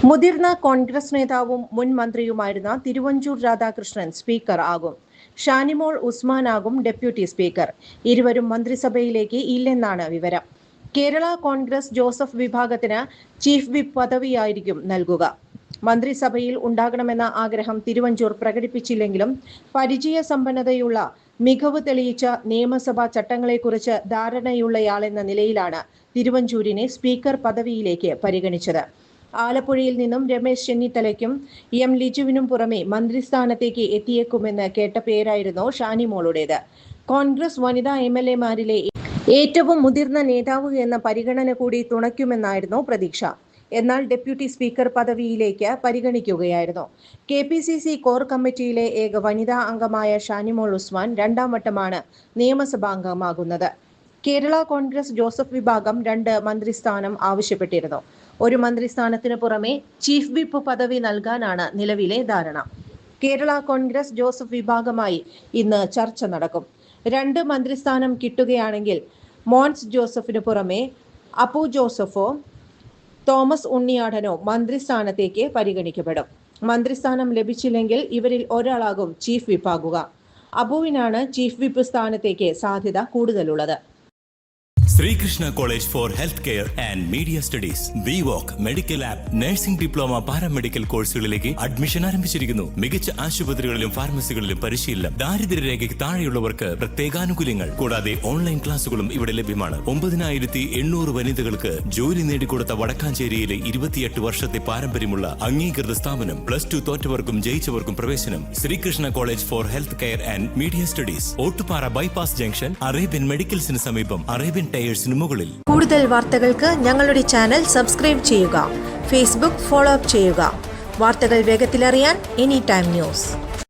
മുതിർന്ന കോൺഗ്രസ് നേതാവും മുൻ മന്ത്രിയുമായിരുന്ന തിരുവഞ്ചൂർ രാധാകൃഷ്ണൻ സ്പീക്കർ ആകും. ഷാനിമോൾ ഉസ്മാനാകും ഡെപ്യൂട്ടി സ്പീക്കർ. ഇരുവരും മന്ത്രിസഭയിലേക്ക് ഇല്ലെന്നാണ് വിവരം. കേരള കോൺഗ്രസ് ജോസഫ് വിഭാഗത്തിന് ചീഫ് വിപ്പ് പദവിയായിരിക്കും നൽകുക. മന്ത്രിസഭയിൽ ഉണ്ടാകണമെന്ന ആഗ്രഹം തിരുവഞ്ചൂർ പ്രകടിപ്പിച്ചില്ലെങ്കിലും പരിചയസമ്പന്നതയുള്ള മികവ് തെളിയിച്ച നിയമസഭാ ചട്ടങ്ങളെക്കുറിച്ച് ധാരണയുള്ളയാളെന്ന നിലയിലാണ് തിരുവഞ്ചൂരിനെ സ്പീക്കർ പദവിയിലേക്ക് പരിഗണിച്ചത്. ആലപ്പുഴയിൽ നിന്നും രമേശ് ചെന്നിത്തലയ്ക്കും എം ലിജുവിനും പുറമെ മന്ത്രിസ്ഥാനത്തേക്ക് എത്തിയേക്കുമെന്ന് കേട്ട പേരായിരുന്നു ഷാനിമോളുടേത്. കോൺഗ്രസ് വനിതാ MLA-മാരിലെ ഏറ്റവും മുതിർന്ന നേതാവ് എന്ന പരിഗണന കൂടി തുണയ്ക്കുമെന്നായിരുന്നു പ്രതീക്ഷ. എന്നാൽ ഡെപ്യൂട്ടി സ്പീക്കർ പദവിയിലേക്ക് പരിഗണിക്കുകയായിരുന്നു. KPCC കോർ കമ്മിറ്റിയിലെ ഏക വനിതാ അംഗമായ ഷാനിമോൾ ഉസ്മാൻ രണ്ടാം വട്ടമാണ് നിയമസഭാംഗമാകുന്നത്. കേരള കോൺഗ്രസ് ജോസഫ് വിഭാഗം 2 മന്ത്രിസ്ഥാനം ആവശ്യപ്പെട്ടിരുന്നു. ഒരു മന്ത്രിസ്ഥാനത്തിന് പുറമെ ചീഫ് വിപ്പ് പദവി നൽകാനാണ് നിലവിലെ ധാരണ. കേരള കോൺഗ്രസ് ജോസഫ് വിഭാഗമായി ഇന്ന് ചർച്ച നടക്കും. 2 മന്ത്രിസ്ഥാനം കിട്ടുകയാണെങ്കിൽ മോൻസ് ജോസഫിന് പുറമെ അപ്പു ജോസഫോ തോമസ് ഉണ്ണിയാടനോ മന്ത്രിസ്ഥാനത്തേക്ക് പരിഗണിക്കപ്പെടും. മന്ത്രിസ്ഥാനം ലഭിച്ചില്ലെങ്കിൽ ഇവരിൽ ഒരാളാകും ചീഫ് വിപ്പാകുക. അബുവിനാണ് ചീഫ് വിപ്പ് സ്ഥാനത്തേക്ക് സാധ്യത കൂടുതലുള്ളത്. Sreekrishna college for health care and media studies BVOC medical app nursing diploma paramedical കോഴ്സുകളിലേക്ക് അഡ്മിഷൻ ആരംഭിച്ചിരിക്കുന്നു. മികച്ച ആശുപത്രികളിലും ഫാർമസികളിലും പരിശീലനം. ദാരിദ്ര്യരേഖയ്ക്ക് താഴെയുള്ളവർക്ക് പ്രത്യേകാനുകൂല്യങ്ങൾ. കൂടാതെ ഓൺലൈൻ ക്ലാസുകളും ഇവിടെ ലഭ്യമാണ്. 9800 വനിതകൾക്ക് ജോലി നേടിക്കൊടുത്ത വടക്കാഞ്ചേരിയിലെ 28 വർഷത്തെ പാരമ്പര്യമുള്ള അംഗീകൃത സ്ഥാപനം. +2 തോറ്റവർക്കും ജയിച്ചവർക്കും പ്രവേശനം. Sreekrishna college for health care and media studies, Ottupara bypass junction, Arabian മെഡിക്കൽസിന് സമീപം, അറേബ്യൻ മുകളിൽ. കൂടുതൽ വാർത്തകൾക്ക് ഞങ്ങളുടെ ചാനൽ സബ്സ്ക്രൈബ് ചെയ്യുക. ഫേസ്ബുക്ക് ഫോളോ അപ്പ് ചെയ്യുക. വാർത്തകൾ വേഗത്തിലറിയാൻ എനി ടൈം ന്യൂസ്.